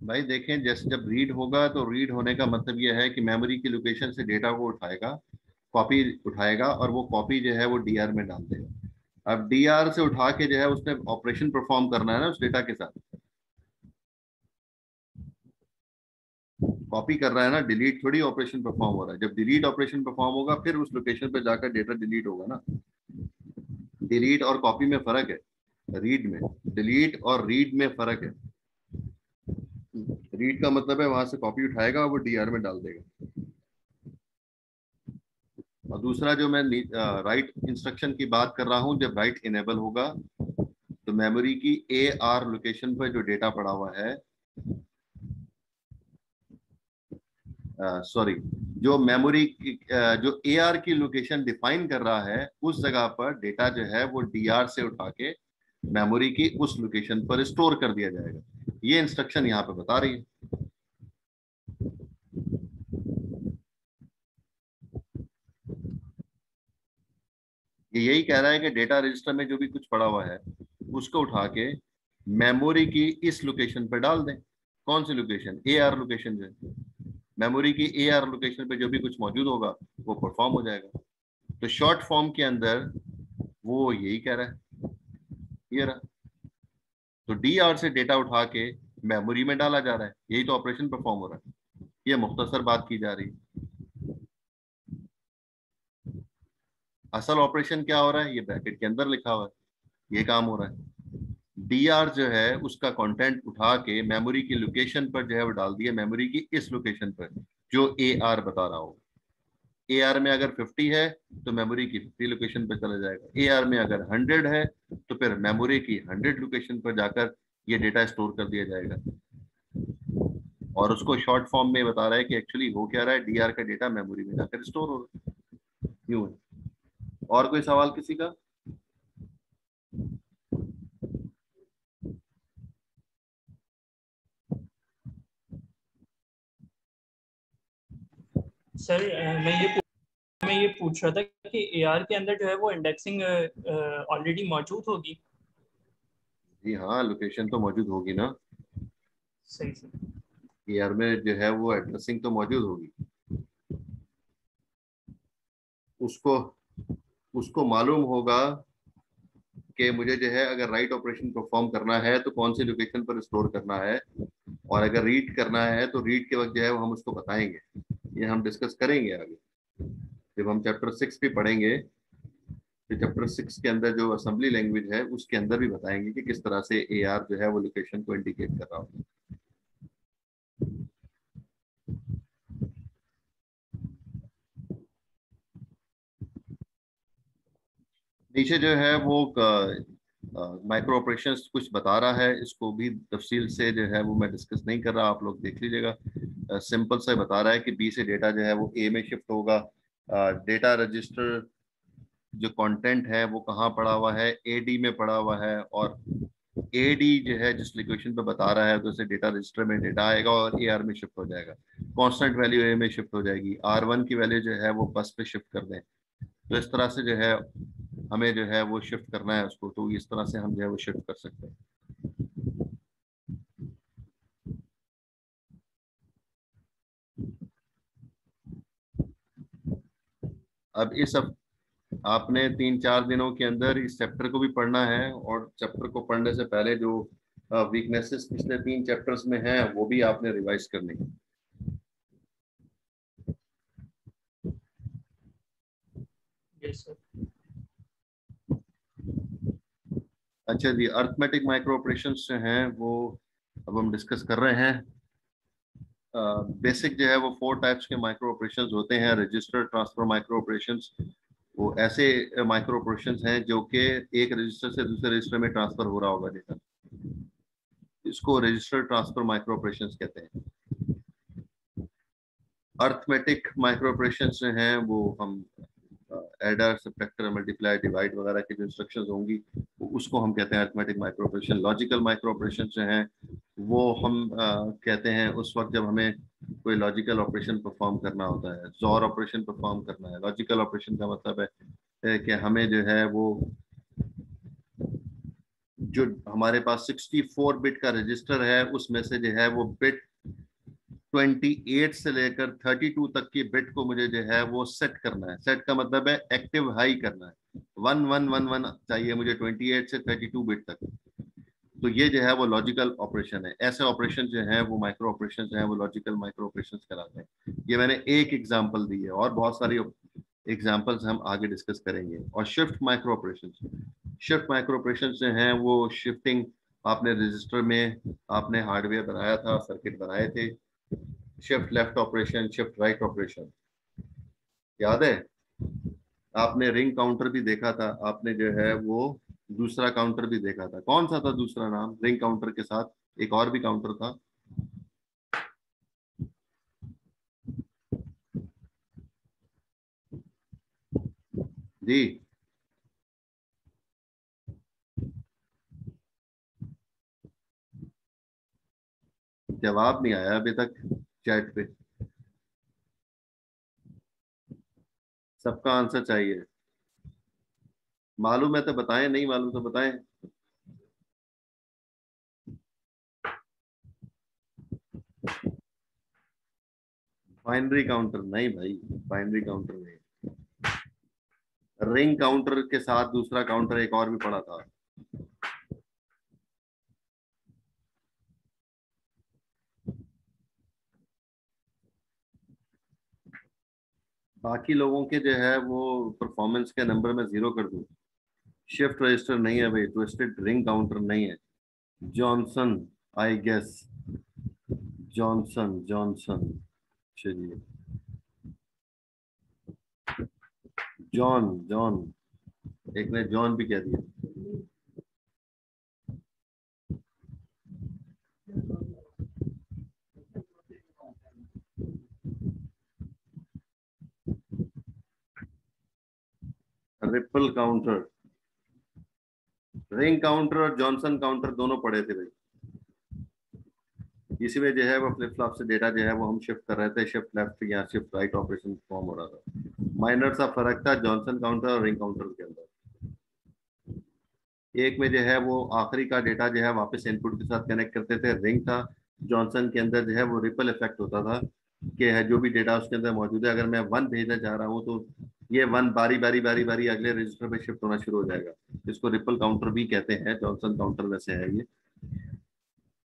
भाई देखें, जैसे जब रीड होगा तो रीड होने का मतलब यह है कि मेमोरी की लोकेशन से डेटा को उठाएगा, कॉपी उठाएगा, और वो कॉपी जो है वो डीआर में डाल देगा। अब डीआर से उठा के जो है उसने ऑपरेशन परफॉर्म करना है ना उस डेटा के साथ। कॉपी कर रहा है ना, डिलीट थोड़ी ऑपरेशन परफॉर्म हो रहा है। जब डिलीट ऑपरेशन परफॉर्म होगा फिर उस लोकेशन पे जाकर डेटा डिलीट होगा ना। डिलीट और कॉपी में फर्क है, रीड में। डिलीट और रीड में फर्क है। रीड का मतलब है वहां से कॉपी उठाएगा और वो डीआर में डाल देगा। और दूसरा जो मैं राइट इंस्ट्रक्शन की बात कर रहा हूं, जब राइट इनेबल होगा तो मेमोरी की ए आर लोकेशन पर जो डेटा पड़ा हुआ है, सॉरी, जो मेमोरी जो ए आर की लोकेशन डिफाइन कर रहा है उस जगह पर डेटा जो है वो डीआर से उठा के मेमोरी की उस लोकेशन पर स्टोर कर दिया जाएगा। ये इंस्ट्रक्शन यहाँ पे बता रही है। ये यही कह रहा है कि डेटा रजिस्टर में जो भी कुछ पड़ा हुआ है उसको उठा के मेमोरी की इस लोकेशन पर डाल दें। कौन सी लोकेशन? ए आर लोकेशन जो है, मेमोरी की ए आर लोकेशन पे जो भी कुछ मौजूद होगा वो परफॉर्म हो जाएगा। तो शॉर्ट फॉर्म के अंदर वो यही कह रहा है। ये रहा। तो डी आर से डेटा उठा के मेमोरी में डाला जा रहा है, यही तो ऑपरेशन परफॉर्म हो रहा है। ये मुख्तसर बात की जा रही है। असल ऑपरेशन क्या हो रहा है, ये ब्रैकेट के अंदर लिखा हुआ है, ये काम हो रहा है। डी आर जो है उसका कंटेंट उठा के मेमोरी की लोकेशन पर जो है वो डाल दिया, मेमोरी की इस लोकेशन पर जो ए आर बता रहा हो। ए आर में अगर 50 है तो मेमोरी की 50 लोकेशन पर चला जाएगा। ए आर में अगर 100 है तो फिर मेमोरी की 100 लोकेशन पर जाकर ये डेटा स्टोर कर दिया जाएगा। और उसको शॉर्ट फॉर्म में बता रहा है कि एक्चुअली हो क्या रहा है, डीआर का डेटा मेमोरी में जाकर स्टोर हो रहा है। यूं है। और कोई सवाल किसी का? सर मैं ये पूछ रहा था कि एआर के अंदर जो है वो इंडेक्सिंग ऑलरेडी मौजूद होगी। जी हाँ, लोकेशन तो मौजूद होगी ना। सही सही। ए आर में जो है वो एड्रेसिंग तो मौजूद होगी। उसको उसको मालूम होगा कि मुझे जो है अगर राइट ऑपरेशन परफॉर्म करना है तो कौन सी लोकेशन पर स्टोर करना है, और अगर रीड करना है तो रीड के वक्त जो है वो हम उसको बताएंगे। ये हम डिस्कस करेंगे आगे जब हम चैप्टर 6 भी पढ़ेंगे। तो चैप्टर 6 के अंदर जो असेंबली लैंग्वेज है उसके अंदर भी बताएंगे कि किस तरह से ए आर जो है वो लोकेशन को इंडिकेट कर रहा होता है। नीचे जो है वो माइक्रो ऑपरेशंस कुछ बता रहा है, इसको भी तफसील से जो है वो मैं डिस्कस नहीं कर रहा, आप लोग देख लीजिएगा। सिंपल से बता रहा है कि बी से डेटा जो है वो ए में शिफ्ट होगा। डेटा रजिस्टर जो कंटेंट है वो कहाँ पड़ा हुआ है, ए डी में पड़ा हुआ है। और ए डी जो है जिस लोकेशन पे बता रहा है तो उसे डेटा रजिस्टर में डेटा आएगा और ए आर में शिफ्ट हो जाएगा। कांस्टेंट वैल्यू ए में शिफ्ट हो जाएगी, आर वन की वैल्यू जो है वो बस पे शिफ्ट कर दें। तो इस तरह से जो है हमें जो है वो शिफ्ट करना है उसको, तो इस तरह से हम जो है वो शिफ्ट कर सकते हैं। अब इस अब आपने 3-4 दिनों के अंदर इस चैप्टर को भी पढ़ना है, और चैप्टर को पढ़ने से पहले जो वीकनेसेस पिछले 3 चैप्टर्स में हैं वो भी आपने रिवाइज करनी है। Yes sir. अच्छा जी, अर्थमेटिक माइक्रो ऑपरेशंस जो हैं वो अब हम डिस्कस कर रहे हैं। बेसिक जो है वो 4 टाइप्स के माइक्रो ऑपरेशंस होते हैं। रजिस्टर ट्रांसफर माइक्रो ऑपरेशंस वो ऐसे माइक्रो ऑपरेशंस हैं जो कि एक रजिस्टर से दूसरे रजिस्टर में ट्रांसफर हो रहा होगा डेटा, इसको रजिस्टर ट्रांसफर माइक्रो ऑपरेशंस कहते हैं। अर्थमेटिक माइक्रो ऑपरेशंस जो हैं वो हम एडर सब्ट्रैक्टर मल्टीप्लाई डिवाइड वगैरह की जो इंस्ट्रक्शंस होंगी उसको हम कहते हैं arithmetic micro operation. Logical micro operation जो हैं वो हम कहते हैं उस वक्त जब हमें कोई लॉजिकल ऑपरेशन परफॉर्म करना होता है, जॉर ऑपरेशन परफॉर्म करना है। लॉजिकल ऑपरेशन का मतलब है कि हमें जो है वो जो हमारे पास 64 बिट का रजिस्टर है उसमें से जो है वो बिट 28 से लेकर 32 तक की बिट को मुझे जो है वो सेट करना है। सेट का मतलब है एक्टिव हाई करना है। 1111 चाहिए मुझे 28 से 32 बिट तक। तो ये जो है वो लॉजिकल ऑपरेशन है। ऐसे ऑपरेशन जो है वो माइक्रो ऑपरेशन जो है वो लॉजिकल माइक्रो ऑपरेशन कहलाते हैं। ये मैंने एक एग्जांपल दी है और बहुत सारी एग्जांपल्स हम आगे डिस्कस करेंगे। और shift micro operation, shift micro operation जो हैं वो शिफ्टिंग, आपने रजिस्टर में आपने हार्डवेयर बनाया था, सर्किट बनाए थे, shift left operation, shift write operation, याद है? आपने रिंग काउंटर भी देखा था, आपने जो है वो दूसरा काउंटर भी देखा था। कौन सा था दूसरा नाम रिंग काउंटर के साथ? एक और भी काउंटर था। जी, जवाब नहीं आया अभी तक चैट पे। सबका आंसर चाहिए। मालूम है तो बताएं, नहीं मालूम तो बताएं। बाइनरी काउंटर नहीं भाई, बाइनरी काउंटर नहीं। रिंग काउंटर के साथ दूसरा काउंटर एक और भी पड़ा था। बाकी लोगों के जो है वो परफॉर्मेंस के नंबर में 0 कर दूं। शिफ्ट रजिस्टर नहीं है भाई, ट्विस्टेड रिंग काउंटर नहीं है। Johnson, I guess Johnson, Johnson. चलिए, जॉन, जॉन, एक ने जॉन भी कह दिया। रिपल काउंटर, रिंग काउंटर और जॉनसन काउंटर दोनों पड़े थे भाई। इसी में जो है वो फ्लिप फ्लॉप से डेटा जो है वो हम शिफ्ट कर रहे थे, शिफ्ट लेफ्ट या शिफ्ट राइट ऑपरेशन फॉर्म हो रहा था। माइनर सा फर्क था जॉनसन काउंटर और रिंग काउंटर के अंदर। एक में जो है वो आखिरी का डेटा जो है वापस इनपुट के साथ कनेक्ट करते थे, रिंग था। जॉनसन के अंदर जो है वो रिपल इफेक्ट होता था कि है जो भी डेटा उसके अंदर मौजूद है, अगर मैं 1 भेजना चाह रहा हूँ तो ये 1 बारी बारी बारी बारी अगले रजिस्टर पे शिफ्ट होना शुरू हो जाएगा। इसको रिपल काउंटर भी कहते हैं। जॉनसन काउंटर वैसे है ये।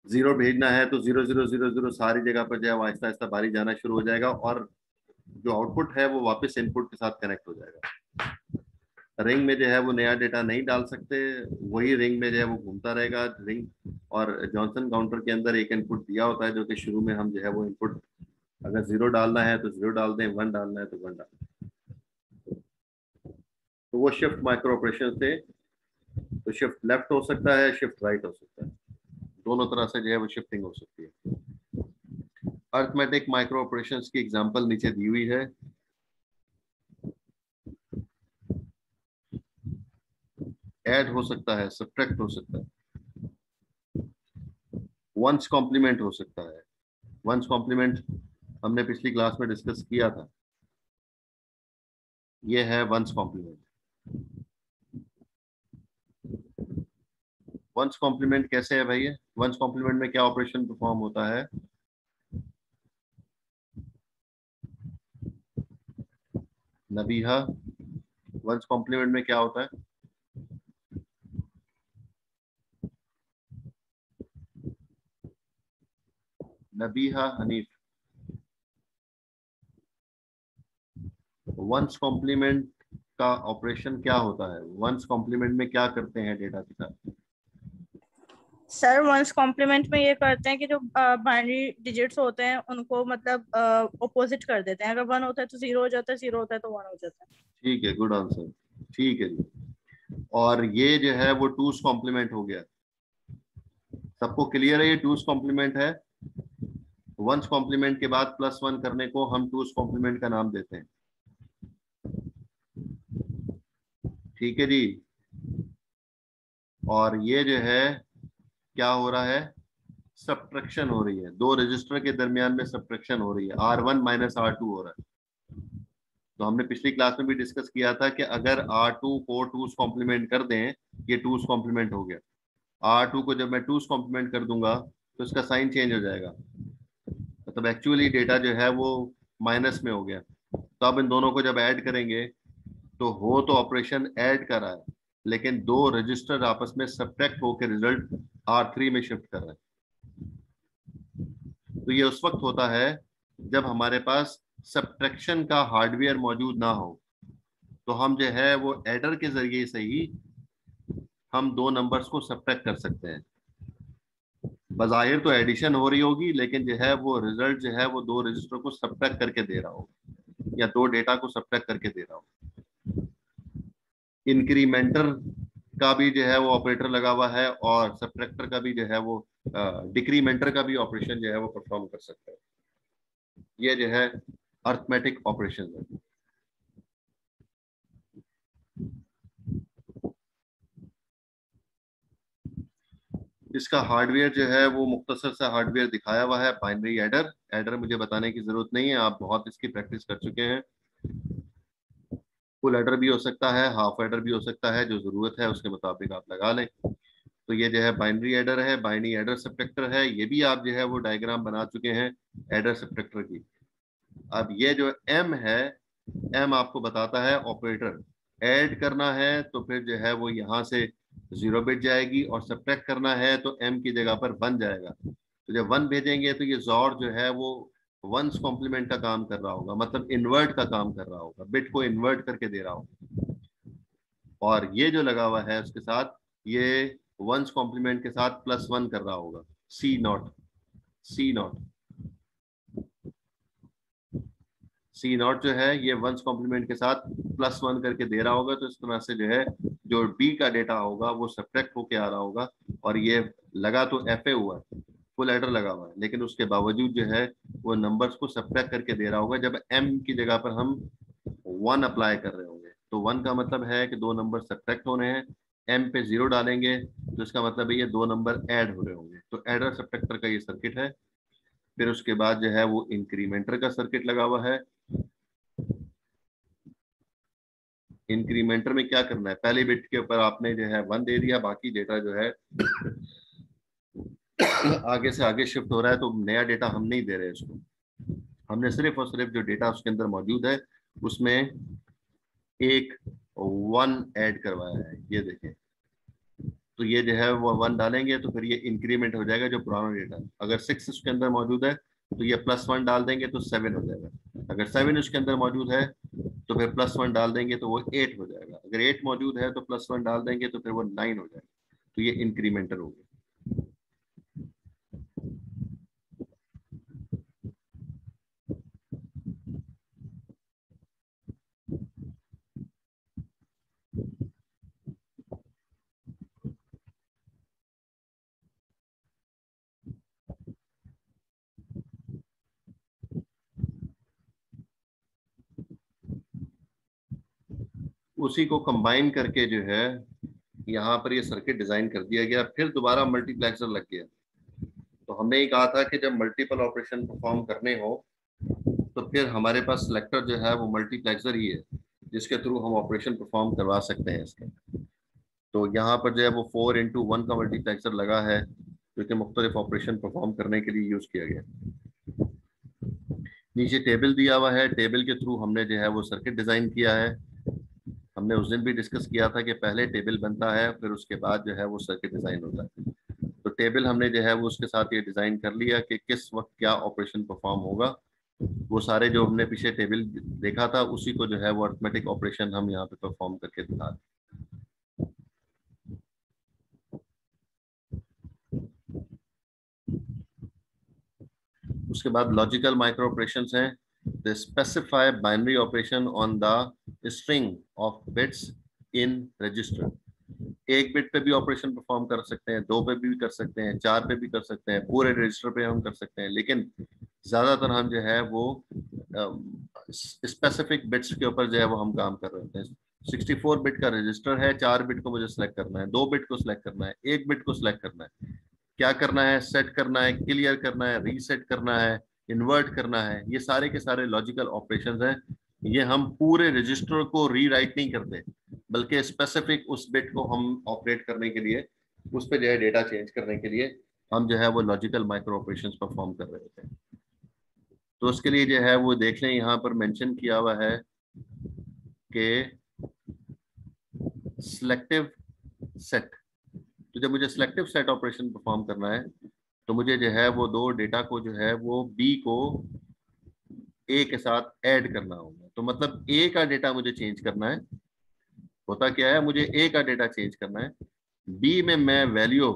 0 भेजना है तो 0000 सारी जगह पर जो है आहिस्ता आहिस्ता बारी जाना शुरू हो जाएगा और जो आउटपुट है वो वापस इनपुट के साथ कनेक्ट हो जाएगा। रिंग में जो है वो नया डेटा नहीं डाल सकते, वही रिंग में जो है वो घूमता रहेगा रिंग। और जॉनसन काउंटर के अंदर एक इनपुट दिया होता है जो कि शुरू में हम जो है वो इनपुट, अगर 0 डालना है तो 0 डाल दें, 1 डालना है तो 1 डाल दें। तो वो शिफ्ट माइक्रो ऑपरेशन से, तो शिफ्ट लेफ्ट हो सकता है, शिफ्ट राइट हो सकता है, दोनों तरह से जो है वो शिफ्टिंग हो सकती है। अर्थमेटिक माइक्रो ऑपरेशंस की एग्जांपल नीचे दी हुई है। ऐड हो सकता है, सब्ट्रैक्ट हो सकता है, वंस कॉम्प्लीमेंट हो सकता है। वंस कॉम्प्लीमेंट हमने पिछली क्लास में डिस्कस किया था। ये है वंस कॉम्प्लीमेंट। वंस कॉम्प्लीमेंट कैसे है भाई? वंस कॉम्प्लीमेंट में क्या ऑपरेशन परफॉर्म होता है? नबीहा, वंस कॉम्प्लीमेंट में क्या होता है? नबीहा, हनीफ, वंस कॉम्प्लीमेंट का ऑपरेशन क्या होता है? वंस कॉम्प्लीमेंट में क्या करते हैं डेटा के साथ? सर वंस कॉम्प्लीमेंट में ये करते हैं कि जो बाइनरी डिजिट्स होते हैं उनको मतलब ऑपोजिट कर देते हैं। अगर 1 होता है तो 0 हो जाता है, 0 होता है तो 1 हो जाता है। ठीक है, गुड आंसर। ठीक है जी। और ये जो है वो टूस कॉम्प्लीमेंट हो गया। सबको क्लियर है ये टूस कॉम्प्लीमेंट है? वंस कॉम्प्लीमेंट के बाद +1 करने को हम टूस कॉम्प्लीमेंट का नाम देते हैं। ठीक है जी। और ये जो है क्या हो रहा है? सब्ट्रैक्शन हो रही है, दो रजिस्टर के दरमियान में सब्ट्रैक्शन हो रही है, R1 माइनस R2 हो रहा है। तो हमने पिछली क्लास में भी डिस्कस किया था कि अगर R2 को टूस कॉम्प्लीमेंट कर दें, ये टूस कॉम्प्लीमेंट हो गया। R2 को जब मैं 2's कॉम्प्लीमेंट कर दूंगा तो इसका साइन चेंज हो जाएगा, मतलब एक्चुअली डेटा जो है वो माइनस में हो गया। तो अब इन दोनों को जब ऐड करेंगे तो हो तो ऑपरेशन ऐड कर रहा है, लेकिन दो रजिस्टर आपस में सब्ट्रैक्ट होकर रिजल्ट R3 में शिफ्ट कर रहा है। तो ये उस वक्त होता है जब हमारे पास सब्ट्रैक्शन का हार्डवेयर मौजूद ना हो, तो हम जो है वो एडर के जरिए से ही हम दो नंबर्स को सब्ट्रैक्ट कर सकते हैं। बज़ाहिर तो एडिशन हो रही होगी, लेकिन जो है वो रिजल्ट जो है वो दो रजिस्टर को सब्ट्रैक्ट करके दे रहा होगा या दो डेटा को सब्ट्रैक्ट करके दे रहा होगा। इंक्रीमेंटर का भी जो है वो ऑपरेटर लगा हुआ है और सब्ट्रैक्टर का भी जो है वो डिक्रीमेंटर का भी ऑपरेशन जो है वो परफॉर्म कर सकता है। ये जो है अर्थमेटिक ऑपरेशन है। इसका हार्डवेयर जो है वो मुख्तसर सा हार्डवेयर दिखाया हुआ है, बाइनरी एडर। एडर मुझे बताने की जरूरत नहीं है, आप बहुत इसकी प्रैक्टिस कर चुके हैं। फुल एडर भी हो सकता है, हाफ एडर भी हो सकता है, जो जरूरत है उसके मुताबिक आप लगा लें। तो ये जो है बाइनरी एडर है, बाइनरी एडर सब्ट्रैक्टर है। ये भी आप जो है वो डायग्राम बना चुके हैं एडर सब्ट्रैक्टर की। अब ये जो एम है, एम आपको बताता है ऑपरेटर। ऐड करना है तो फिर जो है वो यहाँ से 0 बिट जाएगी, और सब्ट्रैक्ट करना है तो एम की जगह पर 1 जाएगा। तो जब 1 भेजेंगे तो ये जॉर जो है वो वंस कॉम्प्लीमेंट का काम कर रहा होगा, मतलब इन्वर्ट का काम कर रहा होगा, बिट को इन्वर्ट करके दे रहा होगा। और ये जो लगा हुआ है उसके साथ ये वंस कॉम्प्लीमेंट के साथ +1 कर रहा होगा, सी नॉट जो है ये वंस कॉम्प्लीमेंट के साथ +1 करके दे रहा होगा। तो इस तरह से जो है जो डी का डेटा होगा वो सब्ट्रैक्ट होके आ रहा होगा। और ये लगा तो एफ ए हुआ है, फुल एडर लगा हुआ है, लेकिन उसके बावजूद जो है वो नंबर्स को सब्ट्रैक्ट करके दे रहा होगा। जब एम की जगह पर हम 1 अप्लाई कर रहे होंगे तो 1 का मतलब है कि दो नंबर सब्ट्रैक्ट होने हैं। एम पे 0 डालेंगे तो इसका मतलब है ये दो नंबर ऐड हो रहे होंगे। तो एडर सब्ट्रैक्टर का ये सर्किट है। फिर उसके बाद जो है वो इंक्रीमेंटर का सर्किट लगा हुआ है। इंक्रीमेंटर में क्या करना है, पहले बिट के ऊपर आपने जो है 1 दे दिया, बाकी डेटा जो है आगे से आगे शिफ्ट हो रहा है। तो नया डेटा हम नहीं दे रहे इसको, हमने सिर्फ और सिर्फ जो डेटा उसके अंदर मौजूद है उसमें एक 1 ऐड करवाया है। ये देखें, तो ये जो है वो 1 डालेंगे तो फिर ये इंक्रीमेंट हो जाएगा जो पुराना डेटा। अगर 6 उसके अंदर मौजूद है तो ये +1 डाल देंगे तो 7 हो जाएगा। अगर 7 उसके अंदर मौजूद है तो फिर +1 डाल देंगे तो वो 8 हो जाएगा। अगर 8 मौजूद है तो +1 डाल देंगे तो फिर वो 9 हो जाएगा। तो ये इंक्रीमेंटर हो गया। उसी को कंबाइन करके जो है यहाँ पर ये सर्किट डिजाइन कर दिया गया। फिर दोबारा मल्टीप्लेक्सर लग गया। तो हमने ये कहा था कि जब मल्टीपल ऑपरेशन परफॉर्म करने हो तो फिर हमारे पास सिलेक्टर जो है वो मल्टीप्लेक्सर ही है जिसके थ्रू हम ऑपरेशन परफॉर्म करवा सकते हैं इसके। तो यहाँ पर जो है वो 4x1 का मल्टीप्लेक्सर लगा है जो कि मुख्तलिफ ऑपरेशन परफॉर्म करने के लिए यूज किया गया। नीचे टेबल दिया हुआ है, टेबल के थ्रू हमने जो है वो सर्किट डिजाइन किया है। हमने उस दिन भी डिस्कस किया था कि पहले टेबल बनता है फिर उसके बाद जो है वो सर्किट डिजाइन होता है। तो टेबल हमने जो है वो उसके साथ ये डिजाइन कर लिया कि किस वक्त क्या ऑपरेशन परफॉर्म होगा। वो सारे जो हमने पीछे टेबल देखा था उसी को जो है वो अरिथमेटिक ऑपरेशन हम यहाँ पे परफॉर्म करके दिखा रहे। उसके बाद लॉजिकल माइक्रो ऑपरेशंस हैं। They specify binary operation on the string of bits in register। एक बिट पे भी ऑपरेशन परफॉर्म कर सकते हैं, 2 पे भी कर सकते हैं, 4 पे भी कर सकते हैं, पूरे रजिस्टर पे हम कर सकते हैं। लेकिन ज्यादातर हम जो है वो स्पेसिफिक बिट्स के ऊपर जो है वो हम काम कर रहे होते हैं। 64 बिट का रजिस्टर है, 4 बिट को मुझे सिलेक्ट करना है, 2 बिट को सिलेक्ट करना है, 1 बिट को सिलेक्ट करना है। क्या करना है, सेट करना है, क्लियर करना है, रीसेट करना है, इन्वर्ट करना है। ये सारे के सारे लॉजिकल ऑपरेशंस हैं। ये हम पूरे रजिस्टर को रीराइट नहीं करते, बल्कि स्पेसिफिक उस बिट को हम ऑपरेट करने के लिए उस पर जो है डेटा चेंज करने के लिए हम जो है वो लॉजिकल माइक्रो ऑपरेशंस परफॉर्म कर रहे थे। तो उसके लिए जो है वो देख लें, यहाँ पर मेंशन किया हुआ है कि सिलेक्टिव सेट। तो जब मुझे सिलेक्टिव सेट ऑपरेशन परफॉर्म करना है तो मुझे जो है वो दो डेटा को जो है वो बी को ए के साथ ऐड करना होगा। तो मतलब ए का डेटा मुझे चेंज करना है। होता क्या है, मुझे ए का डेटा चेंज करना है, बी में मैं वैल्यू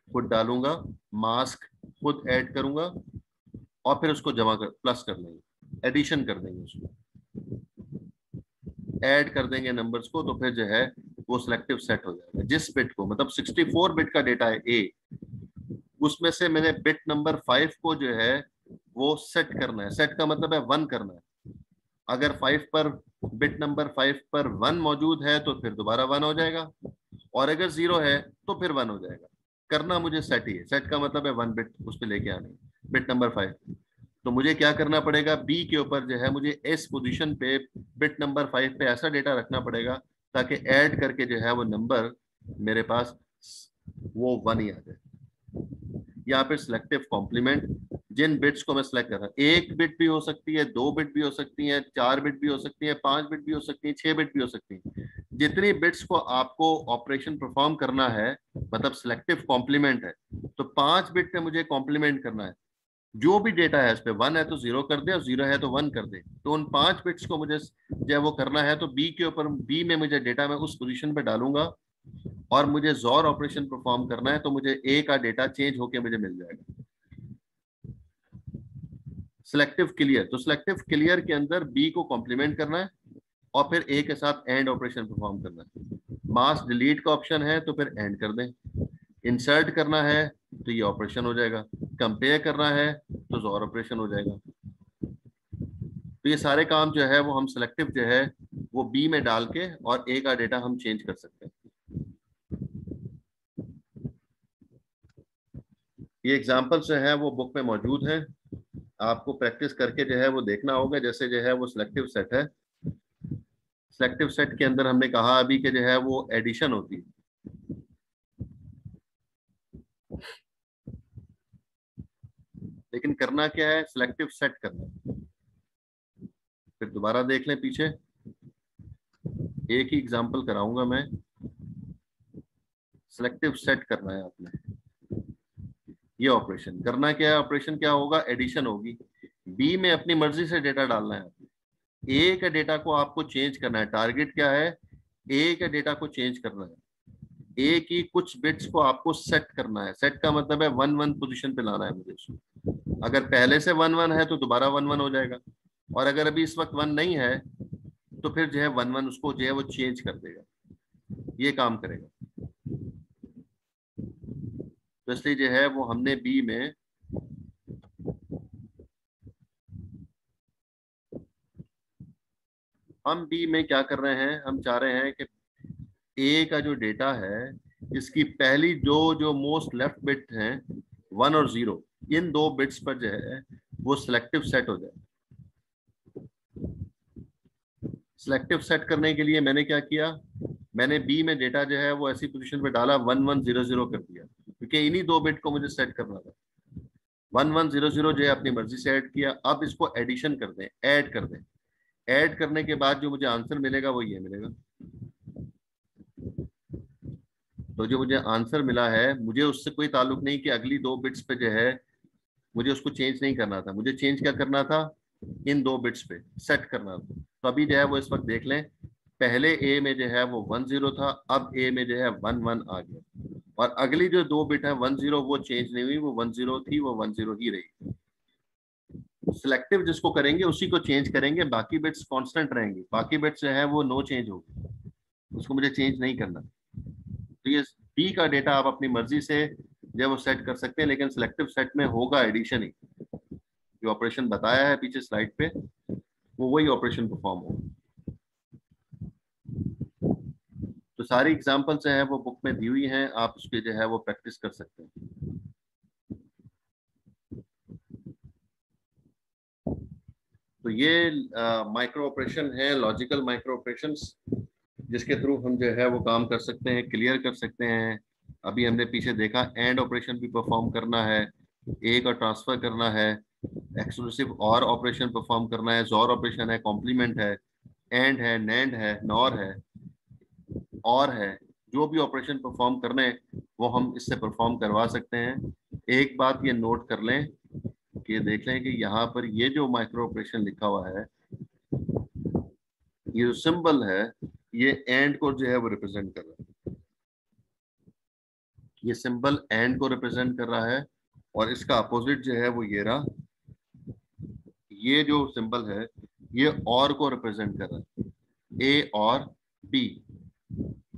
खुद डालूंगा, मास्क खुद ऐड करूंगा और फिर उसको जमा कर प्लस कर लेंगे, एडिशन कर देंगे, उसको ऐड कर देंगे नंबर्स को। तो फिर जो है वो सिलेक्टिव सेट हो जाएगा। जिस बिट को, मतलब 64 बिट का डेटा है ए, उसमें से मैंने बिट नंबर 5 को जो है वो सेट करना है। सेट का मतलब है 1 करना है। अगर 5 पर बिट नंबर 5 पर 1 मौजूद है तो फिर दोबारा 1 हो जाएगा, और अगर 0 है तो फिर 1 हो जाएगा। करना मुझे सेट ही है। सेट का मतलब है 1 बिट उस पर लेके आने, बिट नंबर 5। तो मुझे क्या करना पड़ेगा, बी के ऊपर जो है मुझे इस पोजीशन पे बिट नंबर 5 पे ऐसा डेटा रखना पड़ेगा ताकि ऐड करके जो है वो नंबर मेरे पास वो 1 ही आ जाए। यहाँ पे सिलेक्टिव कॉम्प्लीमेंट, जिन बिट्स को मैं सिलेक्ट कर रहा हूँ, 1 बिट भी हो सकती है, 2 बिट भी हो सकती है, 4 बिट भी हो सकती है, 5 बिट भी हो सकती है, 6 बिट भी हो सकती है। जितनी बिट्स को आपको ऑपरेशन परफॉर्म करना है, मतलब सिलेक्टिव कॉम्प्लीमेंट है, तो 5 बिट पे मुझे कॉम्प्लीमेंट करना है। जो भी डेटा है इस पे 1 है तो 0 कर दे और 0 है तो 1 कर दे। तो उन 5 बिट्स को मुझे जब वो करना है तो बी के ऊपर, बी में मुझे डेटा मैं उस पोजीशन पे डालूंगा और मुझे जोर ऑपरेशन परफॉर्म करना है तो मुझे ए का डेटा चेंज होके मुझे मिल जाएगा। सिलेक्टिव क्लियर, तो सिलेक्टिव क्लियर के अंदर बी को कॉम्प्लीमेंट करना है और फिर ए के साथ एंड ऑपरेशन परफॉर्म करना है। मास डिलीट का ऑप्शन है तो फिर एंड कर दें। इंसर्ट करना है तो ये ऑपरेशन हो जाएगा। कंपेयर करना है तो जोर ऑपरेशन हो जाएगा। तो ये सारे काम जो है वो हम सिलेक्टिव जो है वो बी में डाल के और ए का डेटा हम चेंज कर सकते हैं। ये एग्जांपल जो है वो बुक में मौजूद है, आपको प्रैक्टिस करके जो है वो देखना होगा। जैसे जो है वो सिलेक्टिव सेट है, सिलेक्टिव सेट के अंदर हमने कहा अभी कि जो है वो एडिशन होती है। लेकिन करना क्या है, सिलेक्टिव सेट करना है। फिर दोबारा देख लें पीछे, एक ही एग्जांपल कराऊंगा मैं। सिलेक्टिव सेट करना है आपने, ये ऑपरेशन करना क्या है, ऑपरेशन क्या होगा, एडिशन होगी। बी में अपनी मर्जी से डेटा डालना है आपने। ए के डेटा को आपको चेंज करना है। टारगेट क्या है, ए के डेटा को चेंज करना है। ए की कुछ बिट्स को आपको सेट करना है। सेट का मतलब है 1-1 पोजीशन पे लाना है मुझे उसको। अगर पहले से 1-1 है तो दोबारा 1-1 हो जाएगा, और अगर अभी इस वक्त 1 नहीं है तो फिर जो है 1-1 उसको जो है वो चेंज कर देगा, ये काम करेगा। तो इसलिए जो है वो हमने बी में क्या कर रहे हैं, हम चाह रहे हैं कि ए का जो डेटा है इसकी पहली जो मोस्ट लेफ्ट बिट हैं 1 और 0, इन 2 बिट्स पर जो है वो सिलेक्टिव सेट हो जाए। सिलेक्टिव सेट करने के लिए मैंने क्या किया, मैंने बी में डेटा जो है वो ऐसी पोजीशन पे डाला 1100 कर दिया, क्योंकि इन्हीं 2 बिट को मुझे सेट करना था। 1100 जो है अपनी मर्जी से ऐड किया। अब इसको एडिशन कर दें, ऐड कर दें। ऐड करने के बाद जो मुझे आंसर मिलेगा वो ये मिलेगा। तो जो मुझे आंसर मिला है, मुझे उससे कोई ताल्लुक नहीं कि अगली 2 बिट्स पे जो है मुझे उसको चेंज नहीं करना था। मुझे चेंज क्या करना था, इन 2 बिट्स पे सेट करना था। तो अभी जो है वो इस वक्त देख लें, पहले ए में जो है वो 10 था, अब ए में जो है 11 आ गया, और अगली जो 2 बिट है 10 वो चेंज नहीं हुई, वो 10 थी, वो 10 ही रही। सिलेक्टिव जिसको करेंगे उसी को चेंज करेंगे, बाकी बिट्स कांस्टेंट रहेंगी। बाकी बिट्स जो है वो नो चेंज होगी, उसको मुझे चेंज नहीं करना। तो ये बी का डेटा आप अपनी मर्जी से जब वो सेट कर सकते हैं, लेकिन सिलेक्टिव सेट में होगा एडिशन ही। जो ऑपरेशन बताया है पीछे स्लाइड पे वो वही ऑपरेशन परफॉर्म होगा। तो सारी एग्जांपल्स है वो बुक में दी हुई हैं, आप उसके जो है वो प्रैक्टिस कर सकते हैं। तो ये माइक्रो ऑपरेशन है, लॉजिकल माइक्रो ऑपरेशंस, जिसके थ्रू हम जो है वो काम कर सकते हैं, क्लियर कर सकते हैं, अभी हमने पीछे देखा एंड ऑपरेशन भी परफॉर्म करना है, ए का ट्रांसफर करना है, एक्सक्लूसिव और ऑपरेशन परफॉर्म करना है, जोर ऑपरेशन है, कॉम्प्लीमेंट है, एंड है, नैंड है, नॉर है, और है। जो भी ऑपरेशन परफॉर्म करने वो हम इससे परफॉर्म करवा सकते हैं। एक बात ये नोट कर लें कि देख लें कि यहाँ पर ये जो माइक्रो ऑपरेशन लिखा हुआ है, ये जो सिंबल है ये एंड को जो है वो रिप्रेजेंट कर रहा है। ये सिंबल एंड को रिप्रेजेंट कर रहा है और इसका अपोजिट जो है वो ये रहा, ये जो सिंबल है ये और को रिप्रेजेंट कर रहा है, ए और बी।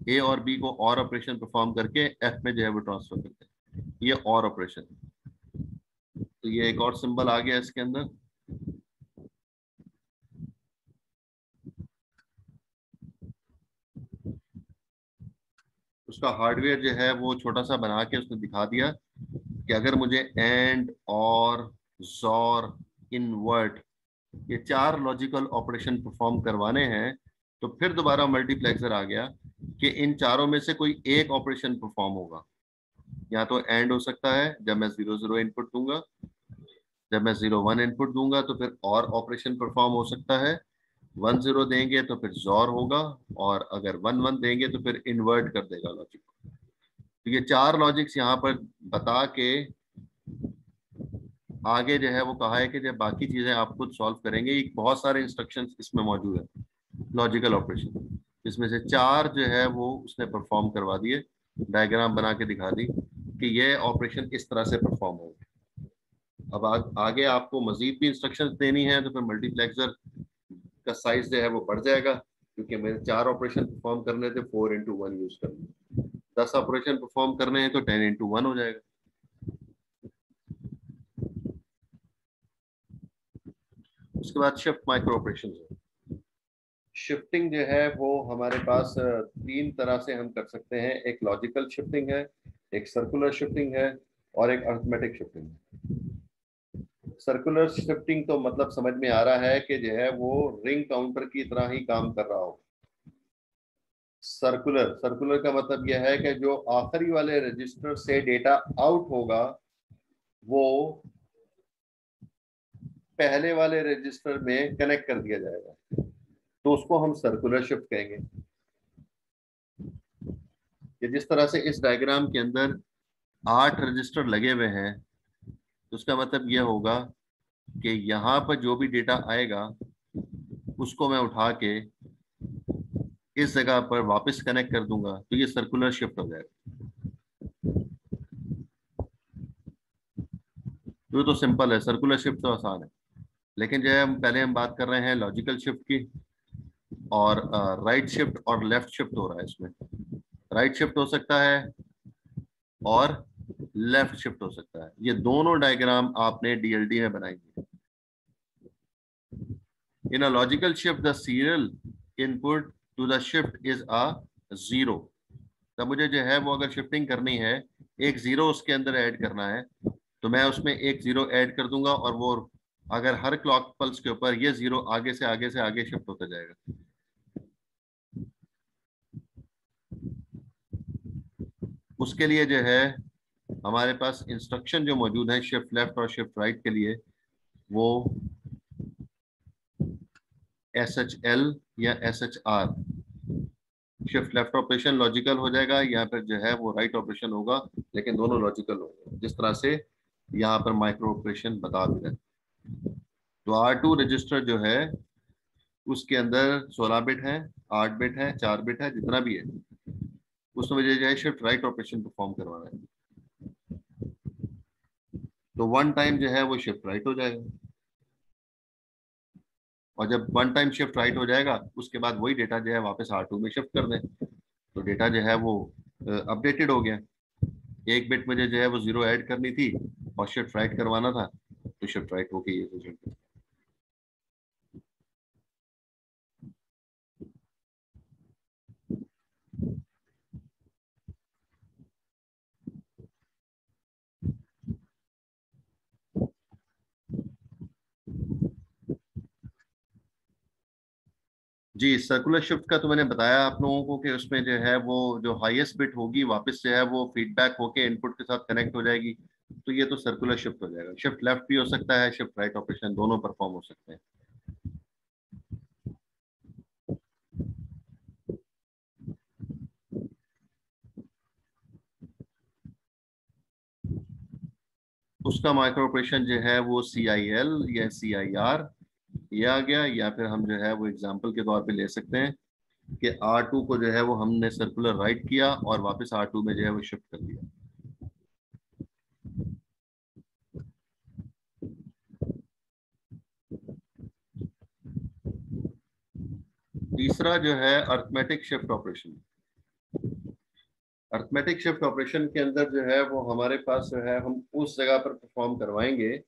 ए और बी को और ऑपरेशन परफॉर्म करके एफ में जो है वो ट्रांसफर करते हैं, ये और ऑपरेशन। तो ये एक और सिंबल आ गया इसके अंदर। उसका हार्डवेयर जो है वो छोटा सा बना के उसने दिखा दिया कि अगर मुझे एंड और जोर इनवर्ट ये 4 लॉजिकल ऑपरेशन परफॉर्म करवाने हैं तो फिर दोबारा मल्टीप्लेक्सर आ गया कि इन चारों में से कोई एक ऑपरेशन परफॉर्म होगा। या तो एंड हो सकता है जब मैं 0 0 इनपुट दूंगा, जब मैं 0 1 इनपुट दूंगा तो फिर और ऑपरेशन परफॉर्म हो सकता है, 1 0 देंगे तो फिर जोर होगा, और अगर 1 1 देंगे तो फिर इन्वर्ट कर देगा लॉजिक। तो ये 4 लॉजिक्स यहाँ पर बता के आगे जो है वो कहा है कि जब बाकी चीजें आप खुद सॉल्व करेंगे। ये बहुत सारे इंस्ट्रक्शंस इसमें मौजूद है लॉजिकल ऑपरेशन, इसमें से 4 जो है वो उसने परफॉर्म करवा दिए, डायग्राम बना के दिखा दी कि ये ऑपरेशन इस तरह से परफॉर्म होगा। अब आगे आपको मजीद भी इंस्ट्रक्शंस देनी है तो फिर मल्टीप्लेक्सर का साइज जो है वो बढ़ जाएगा, क्योंकि मेरे 4 ऑपरेशन परफॉर्म करने थे 4 into 1 यूज करना, 10 ऑपरेशन परफॉर्म करने हैं तो 10 into 1 हो जाएगा। उसके बाद शिफ्ट माइक्रो ऑपरेशन है। शिफ्टिंग जो है वो हमारे पास 3 तरह से हम कर सकते हैं। एक लॉजिकल शिफ्टिंग है, एक सर्कुलर शिफ्टिंग है, और एक अरिथमेटिक शिफ्टिंग है। सर्कुलर शिफ्टिंग तो मतलब समझ में आ रहा है कि जो है वो रिंग काउंटर की तरह ही काम कर रहा हो। सर्कुलर सर्कुलर का मतलब यह है कि जो आखिरी वाले रजिस्टर से डेटा आउट होगा वो पहले वाले रजिस्टर में कनेक्ट कर दिया जाएगा, तो उसको हम सर्कुलर शिफ्ट कहेंगे। कि जिस तरह से इस डायग्राम के अंदर 8 रजिस्टर लगे हुए हैं, तो उसका मतलब यह होगा कि यहाँ पर जो भी डेटा आएगा उसको मैं उठा के इस जगह पर वापस कनेक्ट कर दूंगा, तो ये सर्कुलर शिफ्ट हो जाएगा। तो सिंपल है, सर्कुलर शिफ्ट तो आसान है। लेकिन जो है पहले हम बात कर रहे हैं लॉजिकल शिफ्ट की, और राइट शिफ्ट और लेफ्ट शिफ्ट हो रहा है इसमें। राइट शिफ्ट हो सकता है और लेफ्ट शिफ्ट हो सकता है। ये दोनों डायग्राम आपने डीएलडी में बनाएंगे। In a logical shift the serial input to the shift is a 0। तब मुझे जो है वो अगर शिफ्टिंग करनी है, एक 0 उसके अंदर ऐड करना है, तो मैं उसमें एक 0 ऐड कर दूंगा, और वो अगर हर क्लॉक पल्स के ऊपर ये 0 आगे से आगे से आगे शिफ्ट होता जाएगा। उसके लिए जो है हमारे पास इंस्ट्रक्शन जो मौजूद है शिफ्ट लेफ्ट और शिफ्ट राइट के लिए, वो SHL या SHR। Shift left operation logical हो जाएगा, या फिर जो है वो राइट ऑपरेशन होगा, लेकिन दोनों लॉजिकल होंगे, जिस तरह से यहाँ पर माइक्रो ऑपरेशन बता भी रहे। तो R2 रजिस्टर जो है उसके अंदर 16 बिट है, 8 बिट है, 4 बिट है, जितना भी है उसमें मुझे जो है शिफ्ट राइट ऑपरेशन परफॉर्म करवाना है। तो 1 टाइम जो है वो शिफ्ट राइट हो जाएगा, और जब 1 टाइम शिफ्ट राइट हो जाएगा उसके बाद वही डेटा जो है वापस R2 में शिफ्ट कर दें, तो डेटा जो है वो अपडेटेड हो गया। एक बिट मुझे जो है वो 0 ऐड करनी थी और शिफ्ट राइट करवाना था, तो शिफ्ट राइट हो गई ये रिजल्ट। जी, सर्कुलर शिफ्ट का तो मैंने बताया आप लोगों को कि उसमें जो है वो जो हाईएस्ट बिट होगी वापस जो है वो फीडबैक होके इनपुट के साथ कनेक्ट हो जाएगी, तो ये तो सर्कुलर शिफ्ट हो जाएगा। शिफ्ट लेफ्ट भी हो सकता है, शिफ्ट राइट ऑपरेशन दोनों परफॉर्म हो सकते हैं। उसका माइक्रो ऑपरेशन जो है वो CIL या CIR ये आ गया, या फिर हम जो है वो एग्जांपल के तौर पे ले सकते हैं कि R2 को जो है वो हमने सर्कुलर राइट किया और वापस R2 में जो है वो शिफ्ट कर दिया। तीसरा जो है arithmetic shift operation. Arithmetic shift operation के अंदर जो है वो हमारे पास जो है हम उस जगह पर परफॉर्म करवाएंगे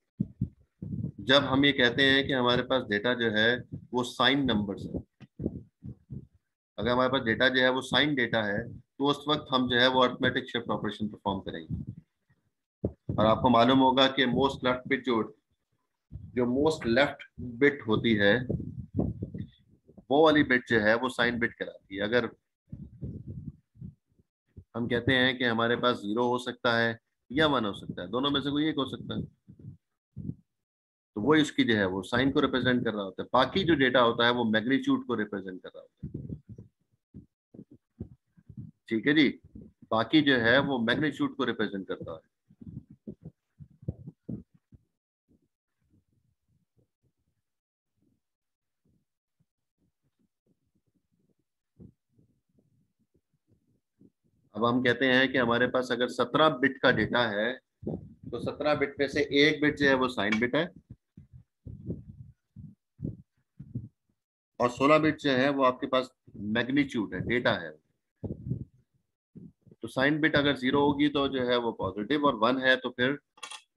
जब हम ये कहते हैं कि हमारे पास डेटा जो है वो साइन नंबर्स है। अगर हमारे पास डेटा जो है वो साइन डेटा है तो उस वक्त हम जो है वो अर्थमेटिक शिफ्ट ऑपरेशन परफॉर्म करेंगे। और आपको मालूम होगा कि मोस्ट लेफ्ट बिट जो मोस्ट लेफ्ट बिट होती है वो वाली बिट जो है वो साइन बिट कहलाती है। अगर हम कहते हैं कि हमारे पास 0 हो सकता है या 1 हो सकता है, दोनों में से कोई एक हो सकता है, तो वो इसकी जो है वो साइन को रिप्रेजेंट कर रहा होता है। बाकी जो डेटा होता है वो मैग्नीट्यूड को रिप्रेजेंट कर रहा होता है। ठीक है जी, बाकी जो है वो मैग्नीट्यूड को रिप्रेजेंट करता है। अब हम कहते हैं कि हमारे पास अगर 17 बिट का डेटा है तो 17 बिट में से एक बिट जो है वो साइन बिट है और 16 बिट जो है वो आपके पास मैग्नीट्यूड है, डेटा है। तो साइन बिट अगर 0 होगी तो जो है वो पॉजिटिव और 1 है तो फिर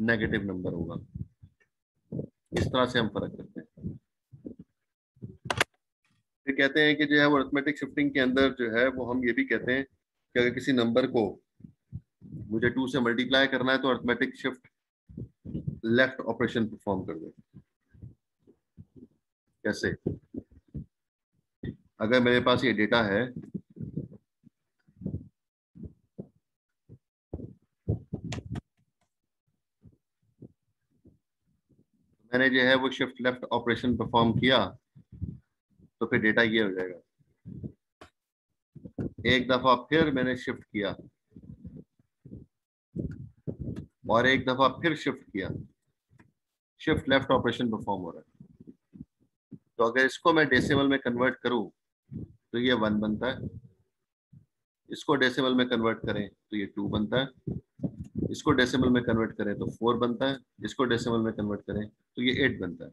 नेगेटिव नंबर होगा। इस तरह से हम फर्क करते हैं। फिर कहते हैं कि जो है वो अरिथमेटिक शिफ्टिंग के अंदर जो है वो हम ये भी कहते हैं कि अगर किसी नंबर को मुझे 2 से मल्टीप्लाई करना है तो arithmetic shift left operation perform कर दे। कैसे? अगर मेरे पास ये डेटा है, मैंने जो है वो शिफ्ट लेफ्ट ऑपरेशन परफॉर्म किया, तो फिर डेटा ये हो जाएगा। एक दफा फिर मैंने शिफ्ट किया और एक दफा फिर शिफ्ट किया, शिफ्ट लेफ्ट ऑपरेशन परफॉर्म हो रहा है। तो अगर इसको मैं डेसिमल में कन्वर्ट करूं तो ये 1 बनता है, इसको डेसिमल में कन्वर्ट करें तो ये 2 बनता है, इसको डेसिमल में कन्वर्ट करें तो 4 बनता है, इसको डेसिमल में कन्वर्ट करें तो ये 8 बनता है।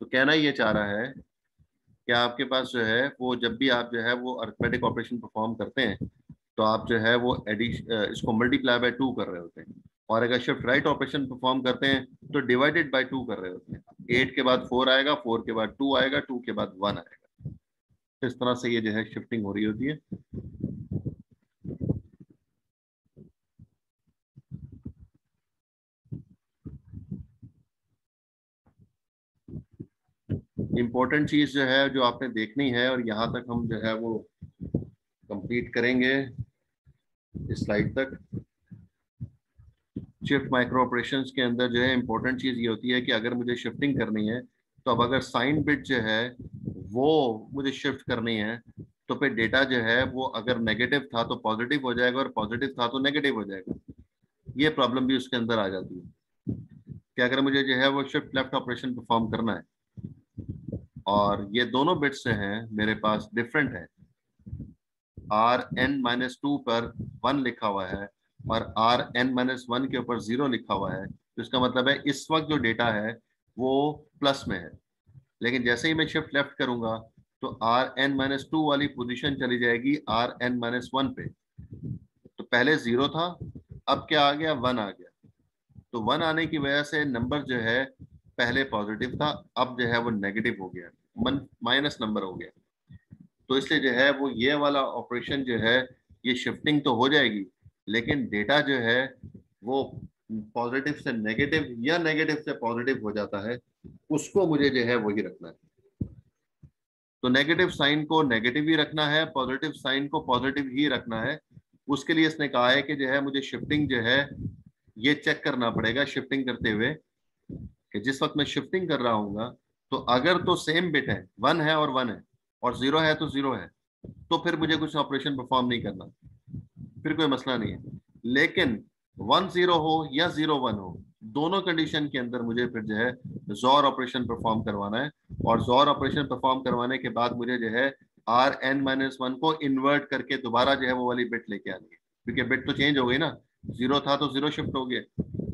तो कहना ये चाह रहा है कि आपके पास जो है वो जब भी आप जो है वो अरिथमेटिक ऑपरेशन परफॉर्म करते हैं तो आप जो है वो इसको मल्टीप्लाई बाय 2 कर रहे होते हैं, और अगर शिफ्ट राइट ऑपरेशन परफॉर्म करते हैं तो डिवाइडेड बाय 2 कर रहे होते हैं। 8 के बाद 4 आएगा, 4 के बाद 2 आएगा, 2 के बाद 1 आएगा। इस तरह से ये जो है शिफ्टिंग हो रही होती है। इम्पोर्टेंट चीज जो है जो आपने देखनी है, और यहाँ तक हम जो है वो कंप्लीट करेंगे इस स्लाइड तक। शिफ्ट माइक्रो ऑपरेशंस के अंदर जो है इंपॉर्टेंट चीज ये होती है कि अगर मुझे शिफ्टिंग करनी है तो अब अगर साइन बिट जो है वो मुझे शिफ्ट करनी है तो फिर डेटा जो है वो अगर नेगेटिव था तो पॉजिटिव हो जाएगा और पॉजिटिव था तो नेगेटिव हो जाएगा। ये प्रॉब्लम भी उसके अंदर आ जाती है कि अगर मुझे जो है वो शिफ्ट लेफ्ट ऑपरेशन परफॉर्म करना है और ये दोनों बिट्स जो हैं मेरे पास डिफरेंट है, Rn-2 पर 1 लिखा हुआ है और Rn-1 के ऊपर 0 लिखा हुआ है, तो इसका मतलब है इस वक्त जो डेटा है वो प्लस में है। लेकिन जैसे ही मैं शिफ्ट लेफ्ट करूंगा तो Rn-2 वाली पोजीशन चली जाएगी Rn-1 पे। तो पहले 0 था, अब क्या आ गया? 1 आ गया। तो 1 आने की वजह से नंबर जो है पहले पॉजिटिव था, अब जो है वो नेगेटिव हो गया, माइनस नंबर हो गया। तो इसलिए जो है वो ये वाला ऑपरेशन जो है ये शिफ्टिंग तो हो जाएगी, लेकिन डेटा जो है वो पॉजिटिव से नेगेटिव या नेगेटिव से पॉजिटिव हो जाता है, उसको मुझे जो है वही रखना है। तो नेगेटिव साइन को नेगेटिव ही रखना है, पॉजिटिव साइन को पॉजिटिव ही रखना है। उसके लिए इसने कहा है कि जो है मुझे शिफ्टिंग जो है ये चेक करना पड़ेगा शिफ्टिंग करते हुए, कि जिस वक्त मैं शिफ्टिंग कर रहा हूँ तो अगर तो सेम बिट है, 1 है और 1 है, और 0 है तो 0 है, तो फिर मुझे कुछ ऑपरेशन परफॉर्म नहीं करना, फिर कोई मसला नहीं है। लेकिन 1 0 हो या 0 1 हो, दोनों कंडीशन के अंदर मुझे फिर जो है जोर ऑपरेशन परफॉर्म करवाना है। और जोर ऑपरेशन परफॉर्म करवाने के बाद मुझे जो है Rn-1 को इन्वर्ट करके दोबारा जो है वो वाली बिट लेके आनी है, क्योंकि बिट तो चेंज हो गई ना, 0 था तो 0 शिफ्ट हो गया,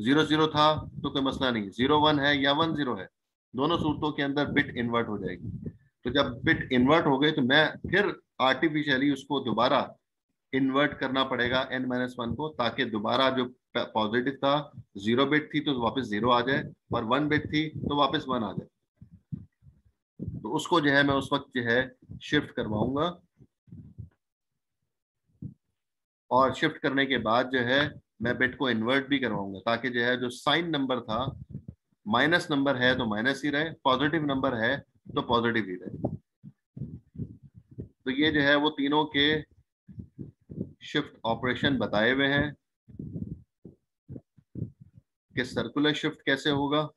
0 0 था तो कोई मसला नहीं, 0 1 है या 1 0 है, दोनों सूरतों के अंदर बिट इन्वर्ट हो जाएगी। तो जब बिट इन्वर्ट हो गई तो मैं फिर आर्टिफिशियली उसको दोबारा इन्वर्ट करना पड़ेगा n-1 को, ताकि दोबारा जो पॉजिटिव था 0 बिट थी तो वापस 0 आ जाए, और 1 बिट थी तो वापस 1 आ जाए। तो उसको जो है मैं उस वक्त जो है शिफ्ट करवाऊंगा, और शिफ्ट करने के बाद जो है मैं बिट को इन्वर्ट भी करवाऊंगा, ताकि जो है जो साइन नंबर था, माइनस नंबर है तो माइनस ही रहे, पॉजिटिव नंबर है तो पॉजिटिव ही रहे। तो ये जो है वो तीनों के शिफ्ट ऑपरेशन बताए हुए हैं कि सर्कुलर शिफ्ट कैसे होगा,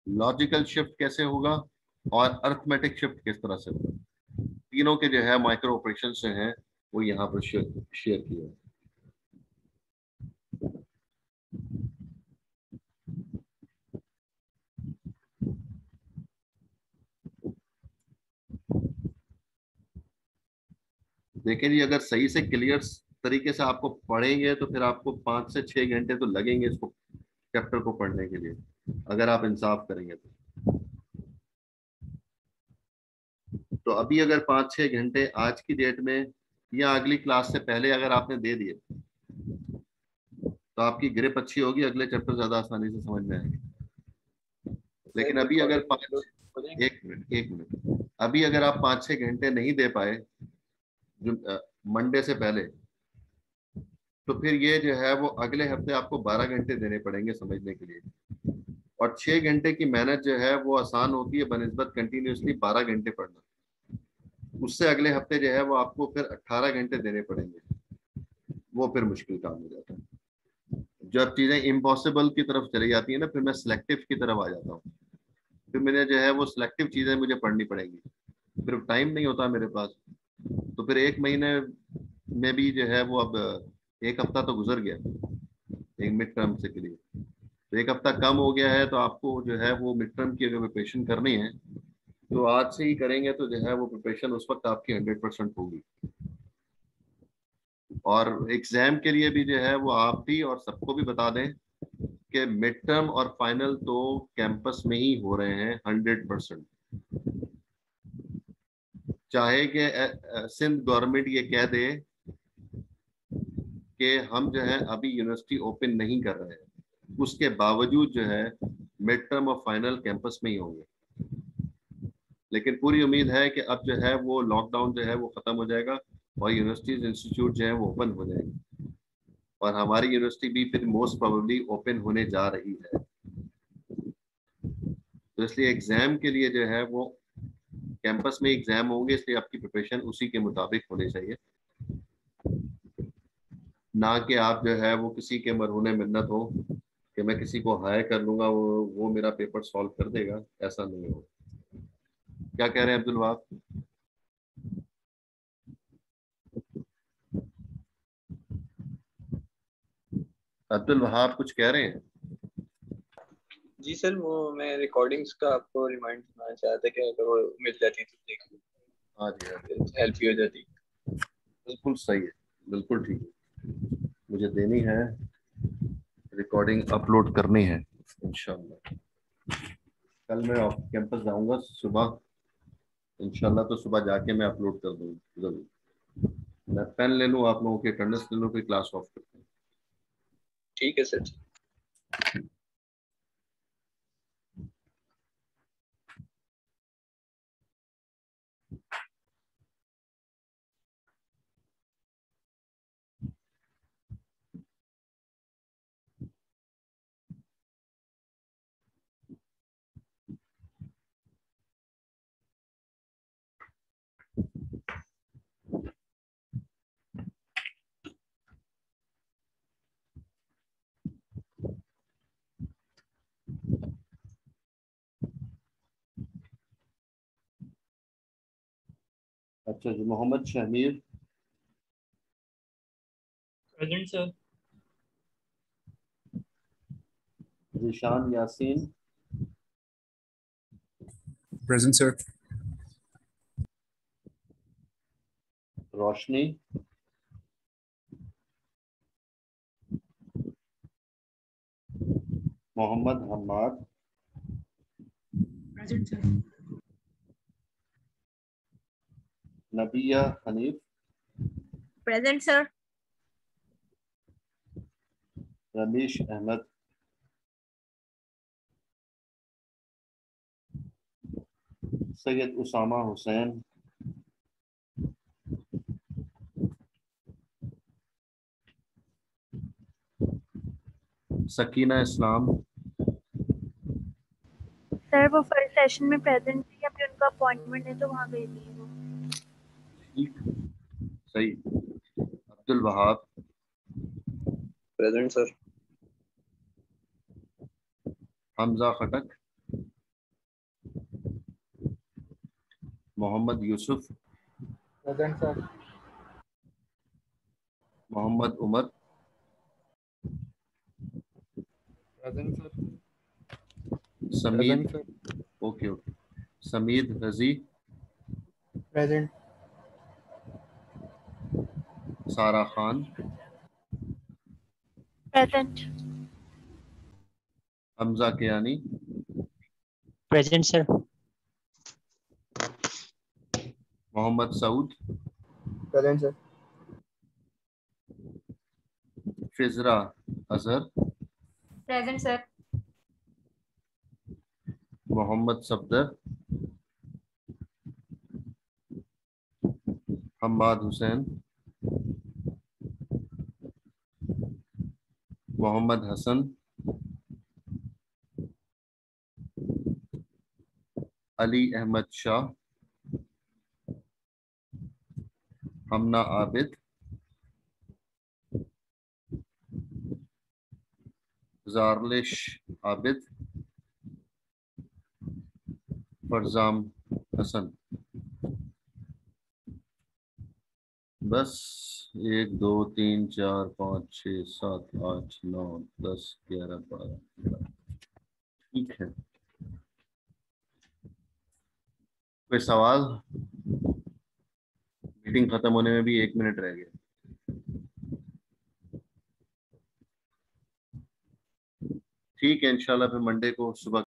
लॉजिकल शिफ्ट कैसे होगा, और अर्थमेटिक शिफ्ट किस तरह से होगा। तीनों के जो है माइक्रो ऑपरेशन से हैं वो यहाँ पर शेयर किए हैं। देखें जी, अगर सही से क्लियर तरीके से आपको पढ़ेंगे तो फिर आपको 5 से 6 घंटे तो लगेंगे इसको, चैप्टर को पढ़ने के लिए, अगर आप इंसाफ करेंगे तो अभी अगर 5-6 घंटे आज की डेट में या अगली क्लास से पहले अगर आपने दे दिए तो आपकी ग्रिप अच्छी होगी, अगले चैप्टर ज्यादा आसानी से समझ में आएंगे। लेकिन अभी अगर एक मिनट, अभी अगर आप 5-6 घंटे नहीं दे पाए मंडे से पहले, तो फिर ये जो है वो अगले हफ्ते आपको 12 घंटे देने पड़ेंगे समझने के लिए। और 6 घंटे की मेहनत जो है वो आसान होती है बनिस्बत कंटिन्यूसली 12 घंटे पढ़ना। उससे अगले हफ्ते जो है वो आपको फिर 18 घंटे देने पड़ेंगे, वो फिर मुश्किल काम हो जाता है। जब चीजें इम्पॉसिबल की तरफ चली जाती है ना, फिर मैं सिलेक्टिव की तरफ आ जाता हूँ, फिर मैंने जो है वो सिलेक्टिव चीजें मुझे पढ़नी पड़ेंगी, फिर टाइम नहीं होता मेरे पास। तो फिर 1 महीने में भी जो है वो अब 1 हफ्ता तो गुजर गया एक मिड टर्म से के लिए, तो 1 हफ्ता कम हो गया है। तो आपको जो है वो मिड टर्म की अगर प्रिपरेशन करनी है तो आज से ही करेंगे तो जो है वो प्रिपरेशन उस वक्त आपकी 100% होगी। और एग्जाम के लिए भी जो है वो आप भी और सबको भी बता दें कि मिड टर्म और फाइनल तो कैंपस में ही हो रहे हैं 100%। चाहे कि सिंध गवर्नमेंट ये कह दे कि हम जो है अभी यूनिवर्सिटी ओपन नहीं कर रहे हैं, उसके बावजूद जो है मिड टर्म और फाइनल कैंपस में ही होंगे। लेकिन पूरी उम्मीद है कि अब जो है वो लॉकडाउन जो है वो खत्म हो जाएगा और यूनिवर्सिटीज इंस्टीट्यूट जो है वो ओपन हो जाएंगे, और हमारी यूनिवर्सिटी भी फिर मोस्ट प्रोबेबली ओपन होने जा रही है। तो इसलिए एग्जाम के लिए जो है वो कैंपस में एग्जाम होंगे, इसलिए आपकी प्रिपरेशन उसी के मुताबिक होनी चाहिए, ना कि आप जो है वो किसी के मरहूने मिन्नत हो कि मैं किसी को हायर कर लूंगा वो मेरा पेपर सॉल्व कर देगा, ऐसा नहीं हो। क्या कह रहे हैं अब्दुल वहाब? अब्दुल वहाब कुछ कह रहे हैं? जी सर, वो मैं रिकॉर्डिंग्स का आपको रिमाइंड करना चाहता था कि अगर वो मिल जाती तो देख लो, हाँ जी, हाँ, हेल्प ही हो जाती। बिल्कुल सही है, बिल्कुल ठीक है, मुझे देनी है, रिकॉर्डिंग अपलोड करनी है इंशाल्लाह। कल मैं कैंपस जाऊंगा सुबह इंशाल्लाह, तो सुबह जाके मैं अपलोड कर दूंगा जरूर। मैं पेन ले लूँ, आप लोगों की अटेंडेंस ले लूँ, फिर क्लास ऑफ करते हैं। ठीक है सर। अच्छा जी, Mohammad Shamir. Present sir. Zishan Yasin. Present, sir. Roshni. Mohammad Hammad. Present, sir. Nabiya Hanif. Present sir. Ramish Ahmed. Syed Usama Hussain. Sakina Islam. Sir वो फर्स्ट सेशन में प्रेजेंट थी, अभी उनका अपॉइंटमेंट है तो वहाँ गई थी वो। ठीक, सही। Abdul Wahab. Present sir. Hamza Khattak. Mohammad Yusuf. Present, sir. Mohammad Umar. Present, sir. Sameed. Present, sir. Okay okay. Sameed Razi. Present. Sara Khan. Present. Hamza Kiyani. Present sir. Mohammad Saud. Present, sir. Fizra Azhar. Present sir. Mohammad Safdar. Hammad Hussain. Mohammad Hassan. Ali Ahmed Shah. Hamna Abid. Zarlish Abid. Farzam Hassan. बस 1 2 3 4 5 6 7 8 9 10 11 12। ठीक है, कोई सवाल? मीटिंग खत्म होने में भी 1 मिनट रह गया। ठीक है, इंशाल्लाह फिर मंडे को सुबह